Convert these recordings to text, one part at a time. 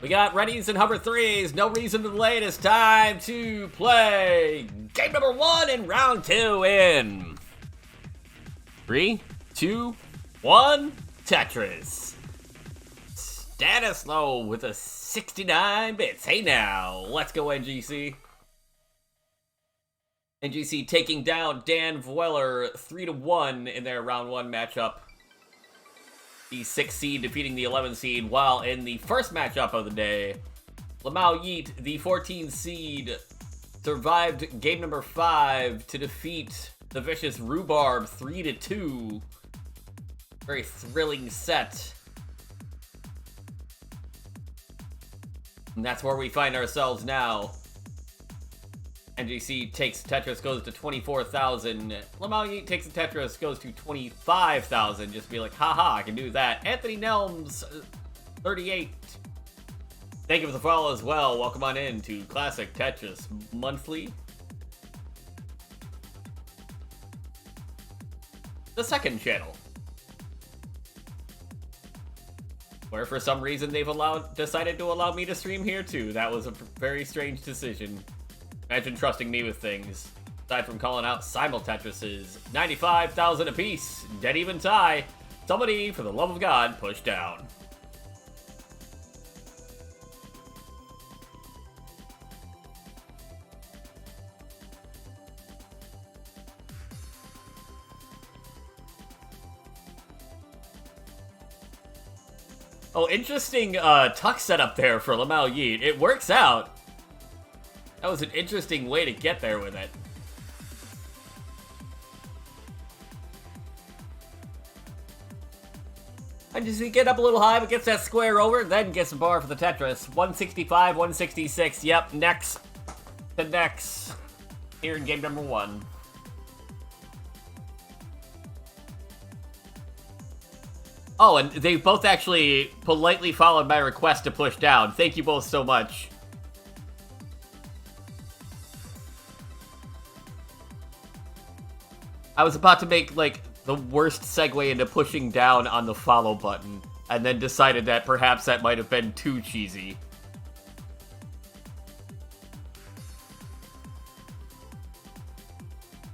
We got readies and hover threes. No reason to delay. It's time to play game number 1 and round 2 in 3, 2, 1. Tetris. Stanislaw with a 69 bits. Hey now, let's go NGC. NGC taking down vandweller 3-1 in their round 1 matchup. The 6 seed defeating the 11 seed, while in the first matchup of the day, IanKeith, the 14 seed, survived game number 5 to defeat the vicious Rhubarb 3-2. Very thrilling set. And that's where we find ourselves now. NGC takes Tetris, goes to 24,000. IanKeith takes the Tetris, goes to 25,000. Just be like, haha, I can do that. Anthony Nelms, 38. Thank you for the follow as well. Welcome on in to Classic Tetris Monthly. The second channel. Where for some reason they've decided to allow me to stream here too. That was a very strange decision. Imagine trusting me with things. Aside from calling out simul-Tetrises, 95,000 apiece, dead even tie. Somebody, for the love of God, push down. Oh, interesting tuck setup there for IanKeith. It works out. That was an interesting way to get there with it. And does he get up a little high, but gets that square over, then gets the bar for the Tetris. 165, 166. Yep, next to next. Here in game number 1. Oh, and they both actually politely followed my request to push down. Thank you both so much. I was about to make, like, the worst segue into pushing down on the follow button, and then decided that perhaps that might have been too cheesy.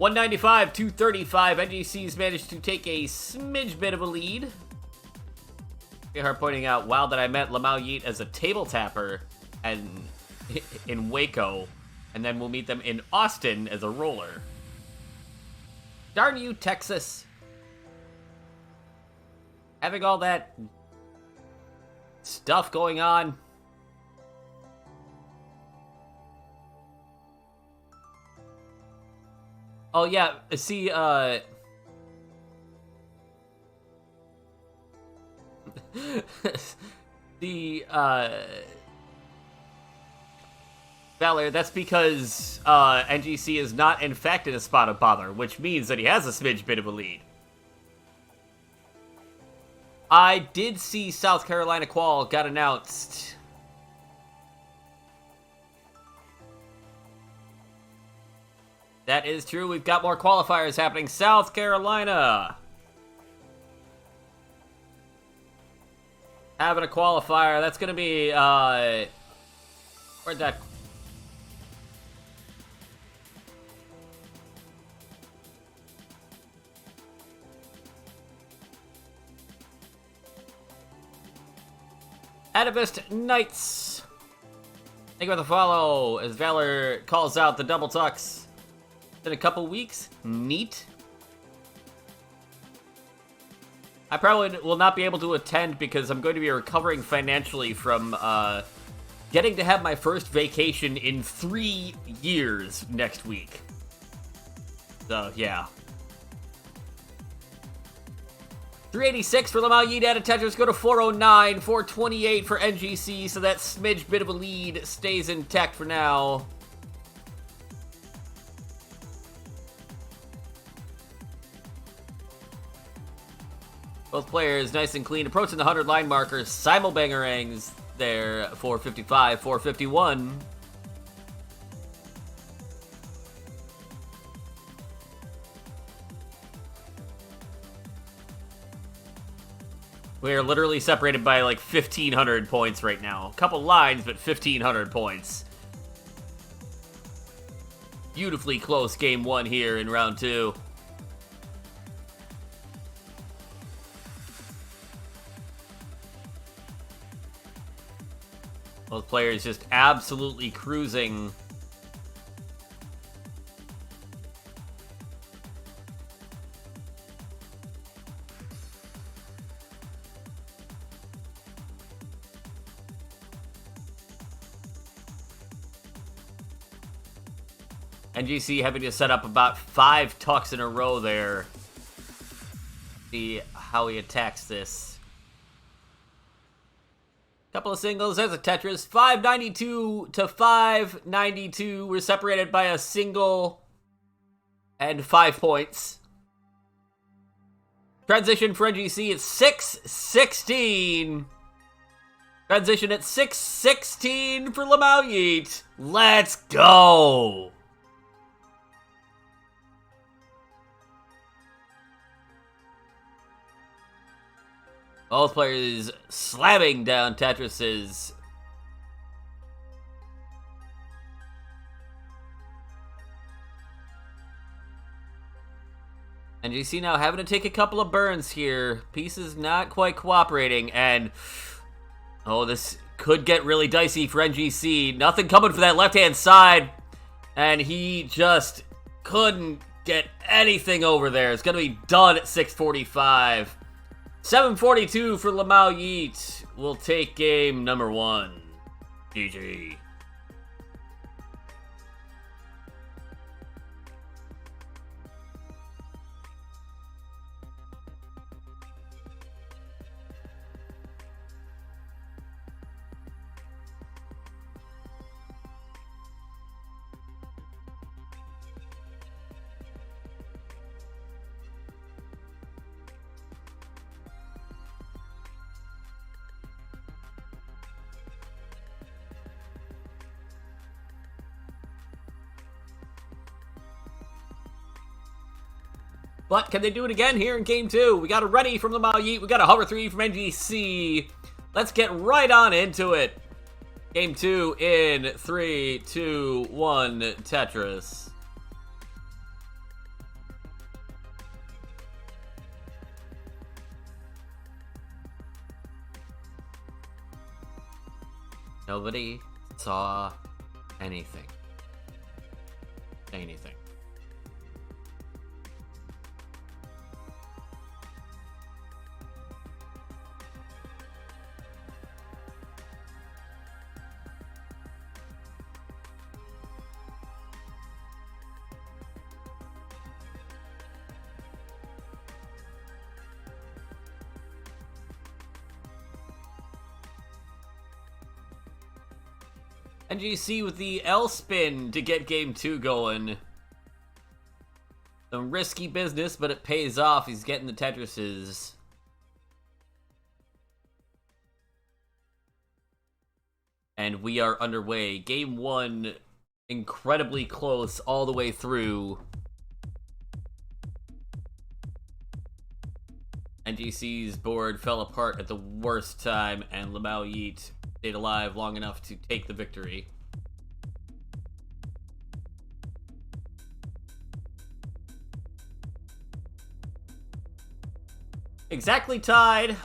$195, $235. NGC's managed to take a smidge bit of a lead. Her pointing out, wow, that I met IanKeith as a table tapper and in Waco, and then we'll meet them in Austin as a roller. Darn you, Texas. Having all that stuff going on. Oh, yeah, see, Valor, that's because NGC is not in fact in a spot of bother, which means that he has a smidge bit of a lead. I did see South Carolina qual got announced. That is true. We've got more qualifiers happening. South Carolina having a qualifier. That's going to be, where'd that... Atavist Knights. Thank you for the follow as Valor calls out the double tucks. In a couple weeks. Neat. I probably will not be able to attend because I'm going to be recovering financially from getting to have my first vacation in 3 years next week. So, yeah. 386 for IanKeith out of Tetris, go to 409, 428 for NGC, so that smidge bit of a lead stays intact for now. Both players nice and clean, approaching the 100 line markers, simul-bangerangs there, 455, 451. We are literally separated by like 1,500 points right now. A couple lines, but 1,500 points. Beautifully close game one here in round two. Both players just absolutely cruising. NGC having to set up about 5 tucks in a row there. See how he attacks this. Couple of singles. There's a Tetris. 592 to 592. We're separated by a single and 5 points. Transition for NGC at 6-16. Transition at 6-16 for IanKeith. Let's go. Both players slamming down Tetrises. And you see now having to take a couple of burns here. Pieces not quite cooperating, and oh, this could get really dicey for NGC. Nothing coming for that left-hand side, and he just couldn't get anything over there. It's gonna be done at 645. 742 for IanKeith. We'll take game number one. GG. But can they do it again here in game two? We got a ready from IanKeith. We got a hover 3 from NGC. Let's get right on into it. Game two in 3, 2, 1, Tetris. Nobody saw anything. Anything. NGC with the L spin to get game two going. Some risky business, but it pays off. He's getting the Tetrises. And we are underway. Game one, incredibly close all the way through. NGC's board fell apart at the worst time, and IanKeith stayed alive long enough to take the victory. Exactly tied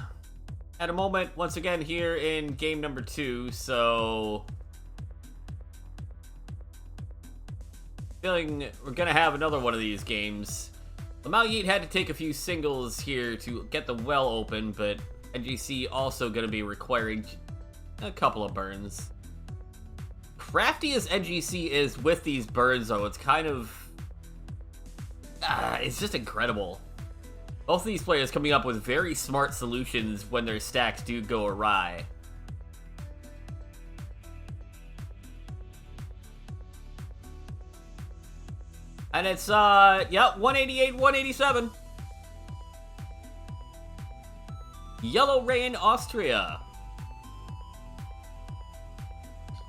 at a moment once again here in game number two, so feeling we're gonna have another one of these games. IanKeith had to take a few singles here to get the well open, but NGC also gonna be requiring a couple of burns. Crafty as NGC is with these burns, though, it's kind of it's just incredible. Both of these players coming up with very smart solutions when their stacks do go awry. And it's, yep, 188, 187. Yellow Rain, Austria.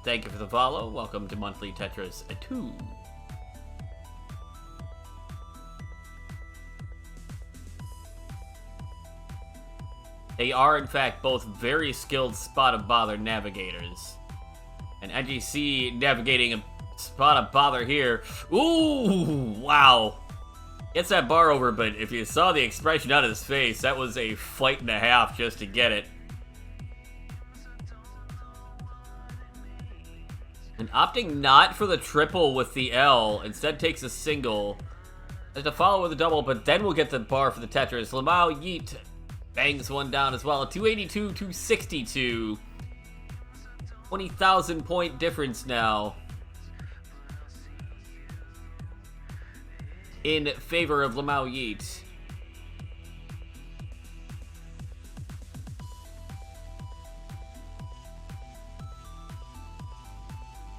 Thank you for the follow. Welcome to Monthly Tetris 2. They are, in fact, both very skilled Spot of Bother navigators. And NGC navigating a Spot of Bother here. Ooh, wow. Gets that bar over, but if you saw the expression on his face, that was a fight and a half just to get it. And opting not for the triple with the L, instead takes a single. Has to follow with a double, but then we'll get the bar for the Tetris. Lamau Yeet bangs one down as well. 282, 262. 20,000 point difference now in favor of Lamau Yeet.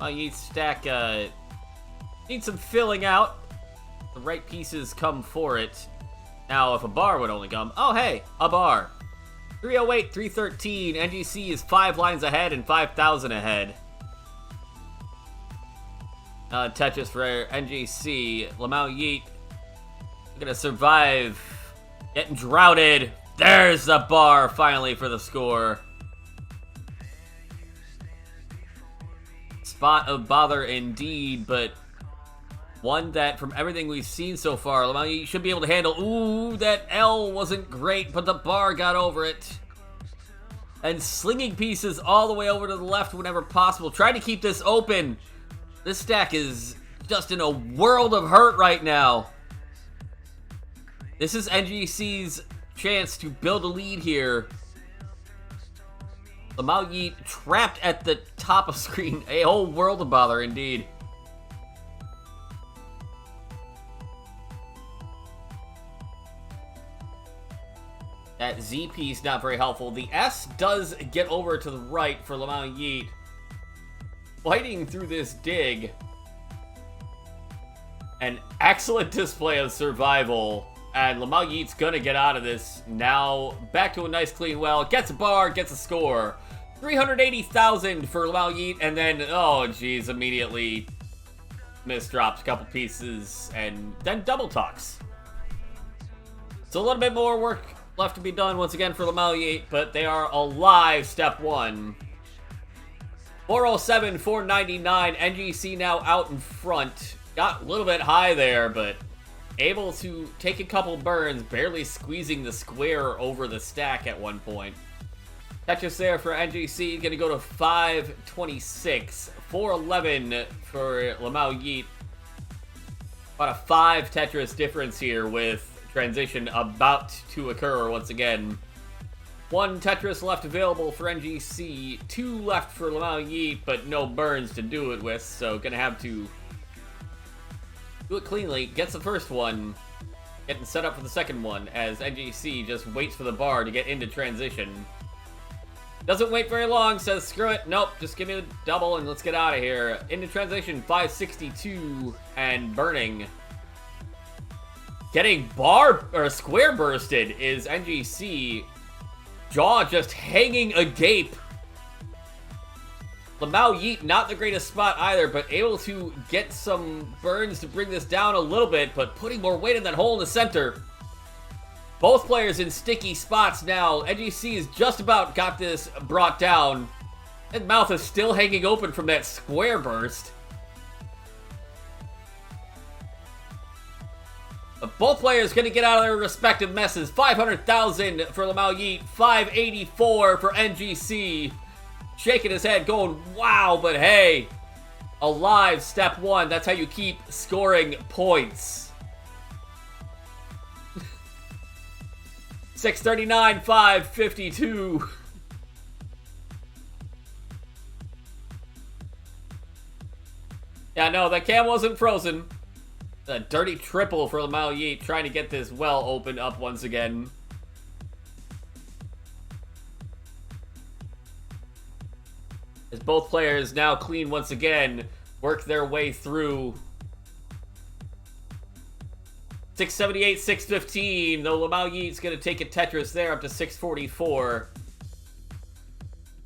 Yeet's stack needs some filling out. The right pieces come for it. Now, if a bar would only come... Oh, hey, a bar. 308, 313. NGC is 5 lines ahead and 5,000 ahead. Tetris for NGC. Lamau Yeet gonna survive. Getting droughted. There's the bar finally for the score. Spot of Bother indeed, but one that from everything we've seen so far, Lamau Yeet should be able to handle. Ooh, that L wasn't great, but the bar got over it. And slinging pieces all the way over to the left whenever possible. Trying to keep this open. This stack is just in a world of hurt right now. This is NGC's chance to build a lead here. Lamau Yeet trapped at the top of screen. A whole world of bother indeed. That Z piece not very helpful. The S does get over to the right for Lamau Yeet. Fighting through this dig. An excellent display of survival. And Lamau Yeet's gonna get out of this. Now, back to a nice clean well. Gets a bar, gets a score. 380,000 for Lamau Yeet, and then, oh geez, immediately misdrops a couple pieces, and then double talks. So a little bit more work left to be done once again for Lamau Yeet, but they are alive, step one. 407, 499, NGC now out in front. Got a little bit high there, but able to take a couple burns, barely squeezing the square over the stack at one point. Tetris there for NGC, gonna go to 526. 411 for Lamau Yeet. About a 5 Tetris difference here with transition about to occur once again. 1 Tetris left available for NGC, 2 left for Lamau Yeet, but no burns to do it with, so gonna have to do it cleanly. Gets the first one, getting set up for the second one as NGC just waits for the bar to get into transition. Doesn't wait very long, says screw it, nope, just give me the double and let's get out of here. Into transition, 562 and burning. Getting bar or square bursted is NGC. Jaw just hanging agape. Lamau Yeet, not the greatest spot either, but able to get some burns to bring this down a little bit, but putting more weight in that hole in the center. Both players in sticky spots now. NGC has just about got this brought down. That mouth is still hanging open from that square burst. But both players going to get out of their respective messes. 500,000 for Lamau Yeet, 584 for NGC. Shaking his head, going, wow, but hey, alive, step one. That's how you keep scoring points. 639, 552. Yeah, no, that cam wasn't frozen. A dirty triple for Lamau Yeet, trying to get this well opened up once again. As both players now clean once again, work their way through. 678, 615, though Lamau Yeet's going to take a Tetris there up to 644.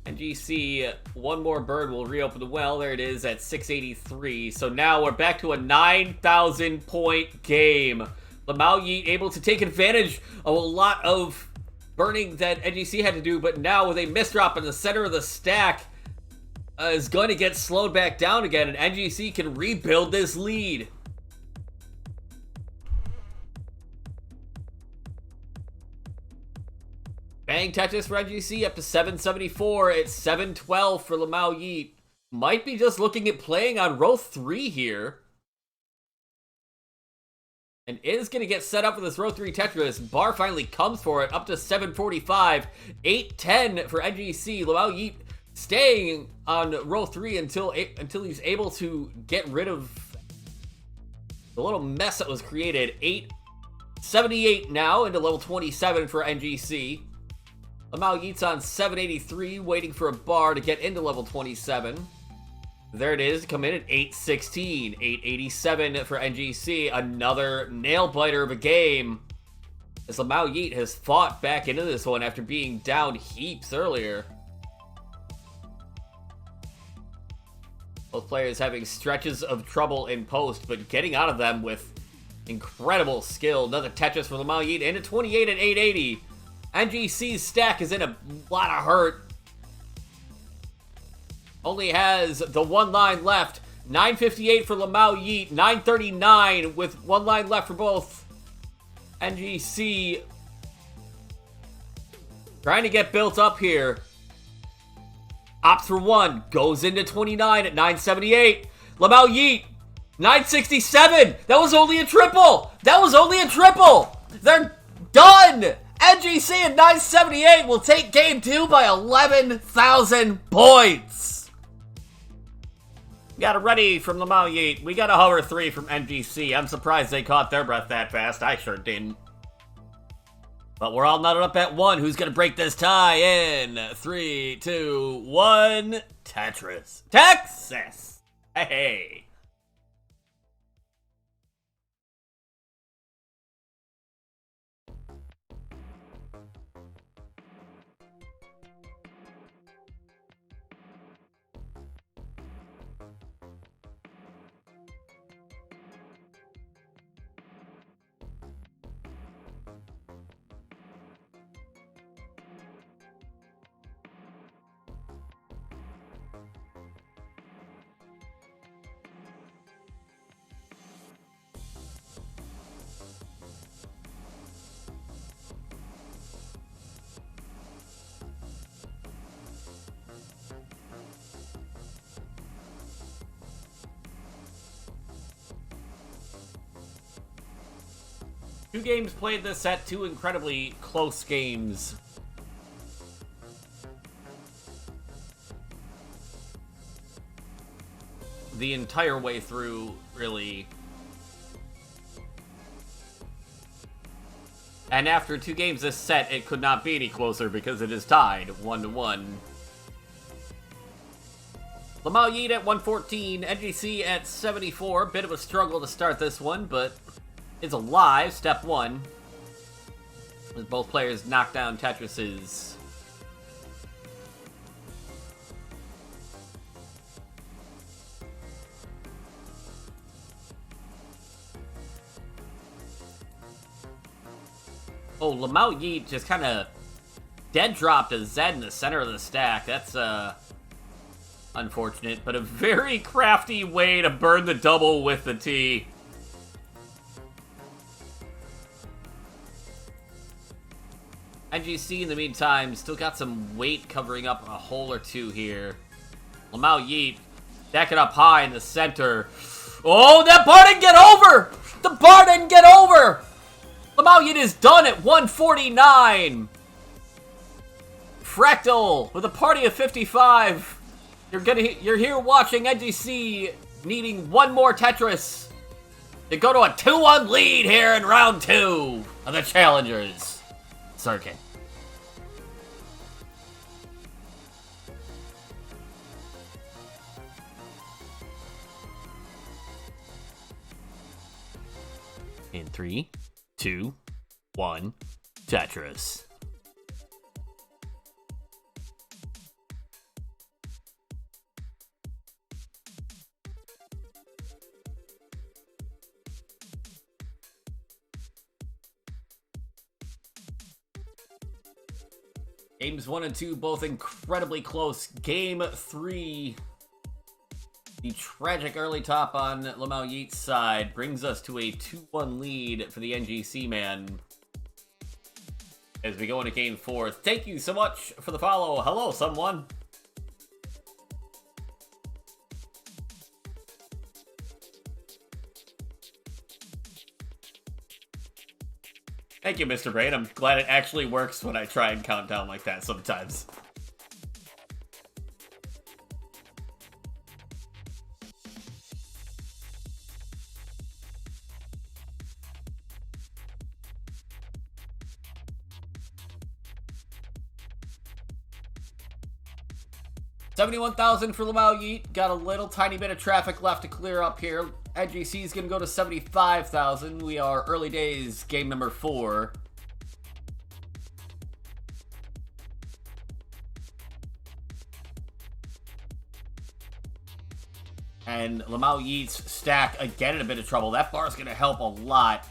NGC, one more bird will reopen the well. There it is at 683. So now we're back to a 9,000 point game. Lamau Yeet able to take advantage of a lot of burning that NGC had to do, but now with a misdrop in the center of the stack, is going to get slowed back down again, and NGC can rebuild this lead. Bang Tetris for NGC up to 774. It's 712 for Lamau Yeet. Might be just looking at playing on row 3 here. And is going to get set up for this row 3 Tetris. Bar finally comes for it up to 745. 810 for NGC. Lamau Yeet staying on row 3 until he's able to get rid of the little mess that was created. 878 now into level 27 for NGC. Lamau Yeet's on 783, waiting for a bar to get into level 27. There it is, come in at 816, 887 for NGC. Another nail-biter of a game, as Lamau Yeet has fought back into this one after being down heaps earlier. Both players having stretches of trouble in post, but getting out of them with incredible skill. Another Tetris for Lamau Yeet into 28 at 880. NGC's stack is in a lot of hurt. Only has the one line left. 958 for Lamau Yeet. 939 with one line left for both. NGC trying to get built up here. Opts for one. Goes into 29 at 978. Lamau Yeet. 967. That was only a triple. They're done. NGC at 978 will take game 2 by 11,000 points. We got a ready from Lamau Yeet. We got a hover 3 from NGC. I'm surprised they caught their breath that fast. I sure didn't. But we're all knotted up at 1. Who's going to break this tie in 3, 2, 1. Tetris. Texas. Hey. Two games played this set, 2 incredibly close games. The entire way through, really. And after 2 games this set, it could not be any closer because it is tied 1-1. Lamau Yeet at 114, NGC at 74. Bit of a struggle to start this one, but it's alive, step 1. As both players knock down Tetris's. Oh, Lamau Yeet just kind of dead dropped a Z in the center of the stack. That's unfortunate, but a very crafty way to burn the double with the T. NGC, in the meantime, still got some weight covering up a hole or 2 here. Lamau Yeet, stack it up high in the center. Oh, that bar didn't get over! The bar didn't get over! Lamau Yeet is done at 149. Fractal with a party of 55. You're here watching NGC needing one more Tetris to go to a 2-1 lead here in round 2 of the Challengers circuit. In 3, 2, 1, Tetris. Games 1 and 2 both incredibly close. Game 3, the tragic early top on Lamau Yeet's side, brings us to a 2-1 lead for the NGC Man. As we go into Game 4, thank you so much for the follow. Hello, someone. Thank you, Mr. Brain. I'm glad it actually works when I try and count down like that sometimes. $71,000 for Lamau Yeet. Got a little tiny bit of traffic left to clear up here. NGC is going to go to $75,000. We are early days, game number 4. And Lamau Yeet's stack again in a bit of trouble. That bar is going to help a lot.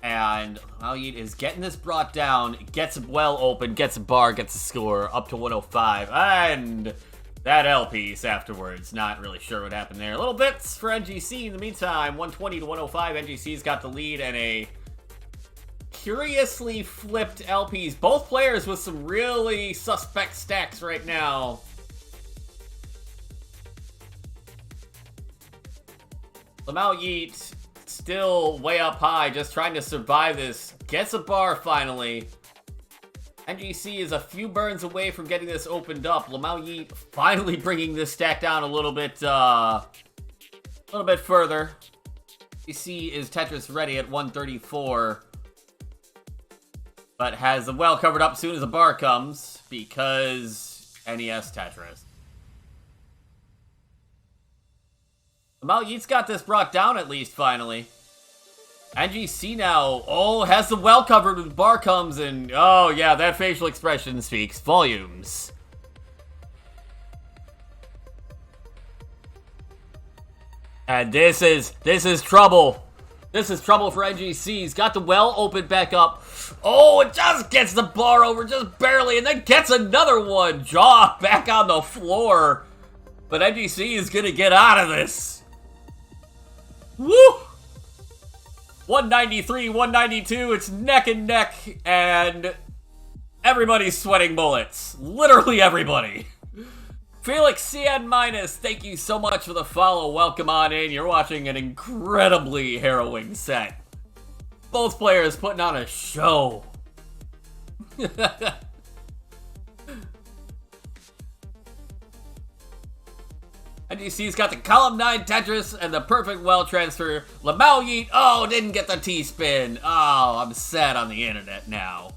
And Lamau Yeet is getting this brought down, gets it well open, gets a bar, gets a score up to 105. And that L piece afterwards, not really sure what happened there. Little bits for NGC in the meantime, 120 to 105. NGC's got the lead and a curiously flipped LPs. Both players with some really suspect stacks right now. Lamau Yeet still way up high, just trying to survive this. Gets a bar finally. NGC is a few burns away from getting this opened up. Lamau Yeet finally bringing this stack down a little bit further. NGC is Tetris ready at 134. But has the well covered up as soon as the bar comes, because NES Tetris. Lamau Yeet's got this brought down at least, finally. NGC now, has the well covered when the bar comes, and oh yeah, that facial expression speaks volumes. And this is trouble. This is trouble for NGC. He's got the well open back up. Oh, it just gets the bar over just barely, and then gets another one. Jaw back on the floor. But NGC is gonna get out of this. Woo! 193, 192, it's neck and neck, and everybody's sweating bullets. Literally everybody. Felix CN-, thank you so much for the follow. Welcome on in. You're watching an incredibly harrowing set. Both players putting on a show. NGC's got the column 9 Tetris and the perfect well transfer. Lamau Yeet, didn't get the T-spin. Oh, I'm sad on the internet now.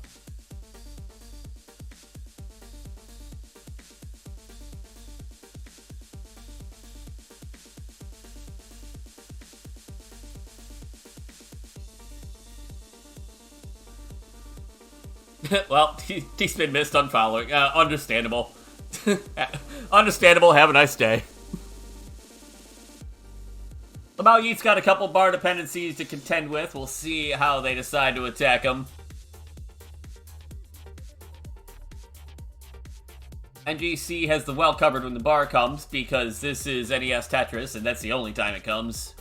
Well, T-spin missed on following. Understandable. Understandable, have a nice day. Lamau Yeet's got a couple bar dependencies to contend with. We'll see how they decide to attack him. NGC has the well covered when the bar comes, because this is NES Tetris, and that's the only time it comes.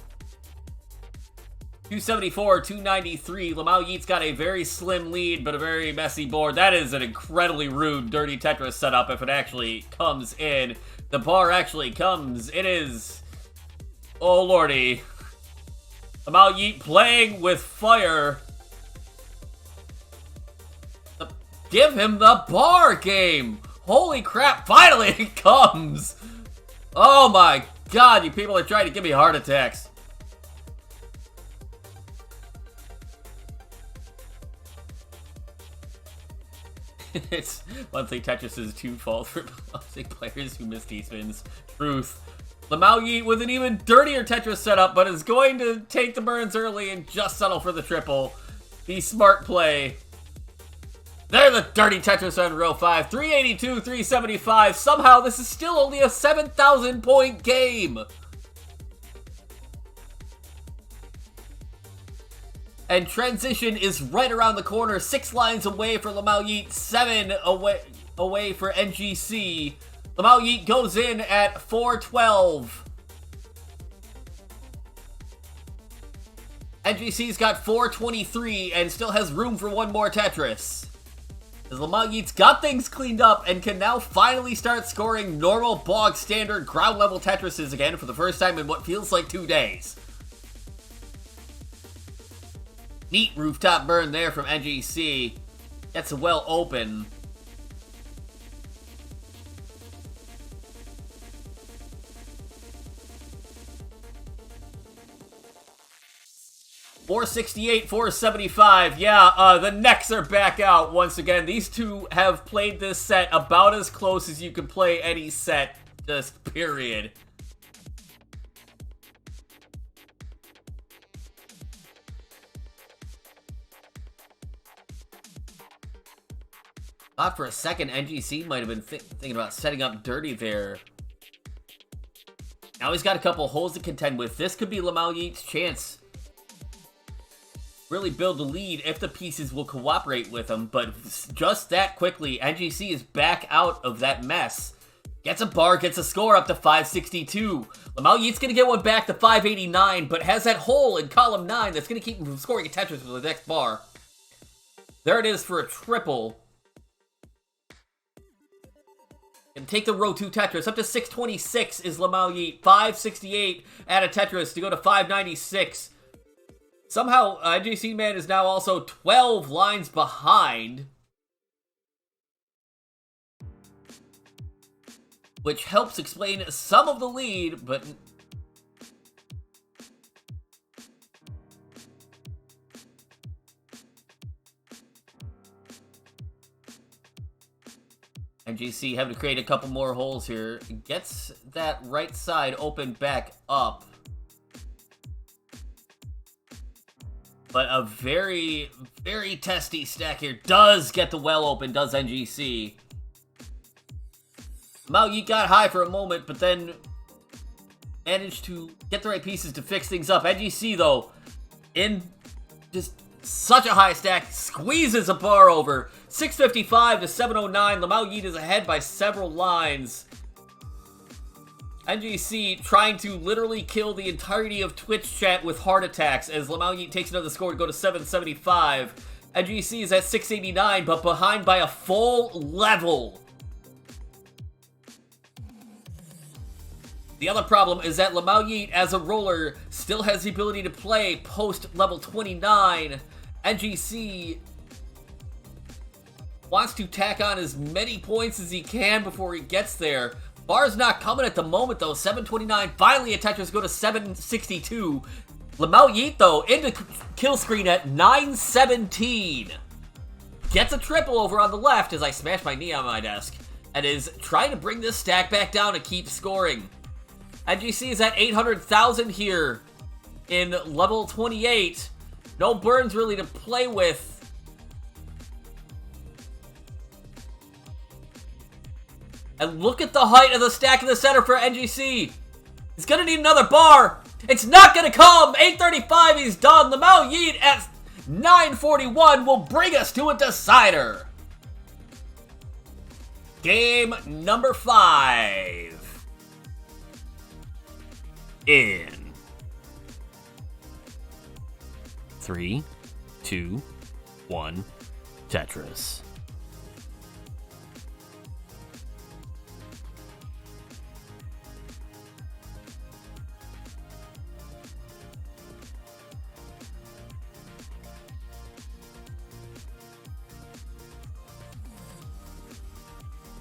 274, 293. Lamau Yeet's got a very slim lead, but a very messy board. That is an incredibly rude, dirty Tetris setup if it actually comes in. The bar actually comes. It is... oh lordy. Lamau Yeet playing with fire. Give him the bar game. Holy crap, finally it comes. Oh my god, you people are trying to give me heart attacks. It's Monthly Tetris' too fault for bouncing players who miss T-spins. Truth. Lamau Yeet with an even dirtier Tetris setup, but is going to take the burns early and just settle for the triple. The smart play. There, the dirty Tetris on row 5. 382, 375. Somehow this is still only a 7,000 point game. And transition is right around the corner. 6 lines away for Lamau Yeet. 7 away for NGC. Lamau Yeet goes in at 412. NGC's got 423 and still has room for one more Tetris. As Lamau Yeet's got things cleaned up and can now finally start scoring normal, bog standard, ground level Tetrises again for the first time in what feels like 2 days. Neat rooftop burn there from NGC. Gets well open. $468, $475. Yeah, the necks are back out once again. These two have played this set about as close as you can play any set, just period. Thought for a second NGC might have been thinking about setting up dirty there. Now he's got a couple holes to contend with. This could be Lamau Yeet's chance. Really build a lead if the pieces will cooperate with him, but just that quickly, NGC is back out of that mess. Gets a bar, gets a score up to 562. Lamau Yeet's gonna get one back to 589, but has that hole in column 9 that's gonna keep him from scoring a Tetris for the next bar. There it is for a triple. And take the row 2 Tetris. Up to 626 is Lamau Yeet. 568 at a Tetris to go to 596. Somehow, NGC Man is now also 12 lines behind. Which helps explain some of the lead, but... NGC having to create a couple more holes here. Gets that right side open back up. But a very, very testy stack here. Does get the well open, does NGC. Lamau Yeet got high for a moment, but then managed to get the right pieces to fix things up. NGC, though, in just such a high stack, squeezes a bar over. 655 to 709. Lamau Yeet is ahead by several lines. NGC trying to literally kill the entirety of Twitch chat with heart attacks as Lamau Yeet takes another score to go to 775. NGC is at 689, but behind by a full level. The other problem is that Lamau Yeet, as a roller, still has the ability to play post level 29. NGC wants to tack on as many points as he can before he gets there. Bar's not coming at the moment, though. 729. Finally, a Tetris go to 762. Lamau Yeet, though, into kill screen at 917. Gets a triple over on the left as I smash my knee on my desk. And is trying to bring this stack back down to keep scoring. NGC is at 800,000 here in level 28. No burns really to play with. And look at the height of the stack in the center for NGC. He's gonna need another bar. It's not gonna come. 835, he's done. Lamau Yeet at 941 will bring us to a decider. Game number 5. In 3, 2, 1, Tetris.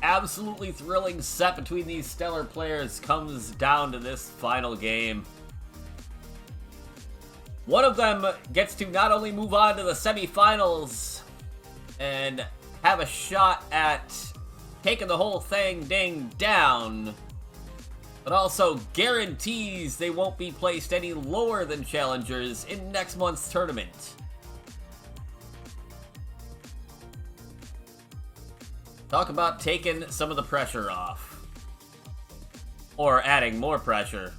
Absolutely thrilling set between these stellar players comes down to this final game. One of them gets to not only move on to the semifinals and have a shot at taking the whole thing down, but also guarantees they won't be placed any lower than challengers in next month's tournament. Talk about taking some of the pressure off. Or adding more pressure.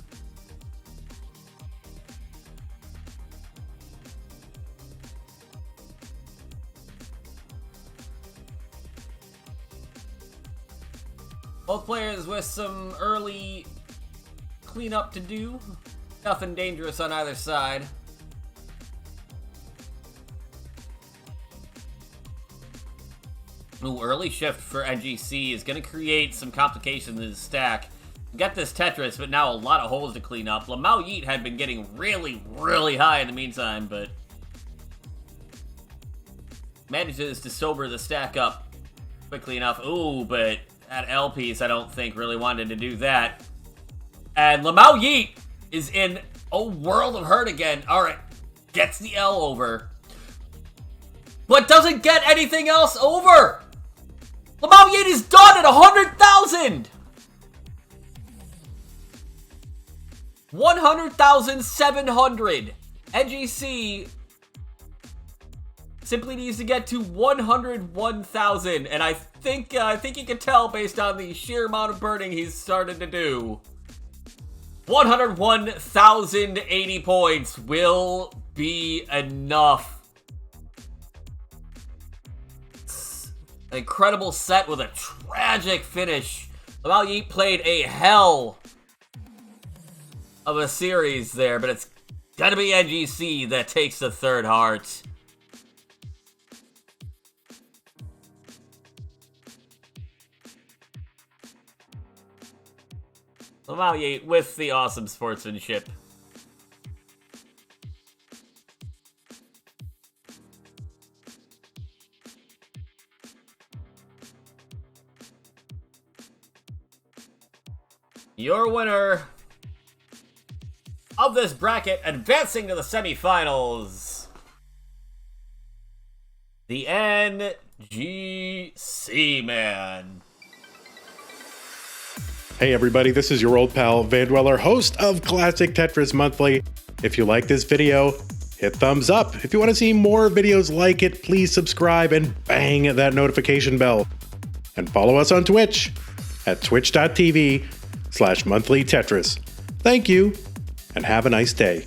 Both players with some early cleanup to do. Nothing dangerous on either side. Ooh, early shift for NGC is going to create some complications in his stack. We got this Tetris, but now a lot of holes to clean up. Lamau Yeet had been getting really, really high in the meantime, but manages to sober the stack up quickly enough. Ooh, but that L piece, I don't think, really wanted to do that. And Lamau Yeet is in a world of hurt again. All right, gets the L over, but doesn't get anything else over. Lamau Yeet is done at 100,000! 100,700. NGC simply needs to get to 101,000, and I think you can tell based on the sheer amount of burning he's started to do. 101,080 points will be enough. An incredible set with a tragic finish. Lamau Yeet played a hell of a series there, but it's gotta be NGC that takes the third heart. Lamau Yeet with the awesome sportsmanship. Your winner of this bracket, advancing to the semifinals, the NGC Man. Hey everybody, this is your old pal Vandweller, host of Classic Tetris Monthly. If you like this video, hit thumbs up. If you want to see more videos like it, please subscribe and bang that notification bell. And follow us on Twitch at twitch.tv/monthlytetris. Thank you, and have a nice day.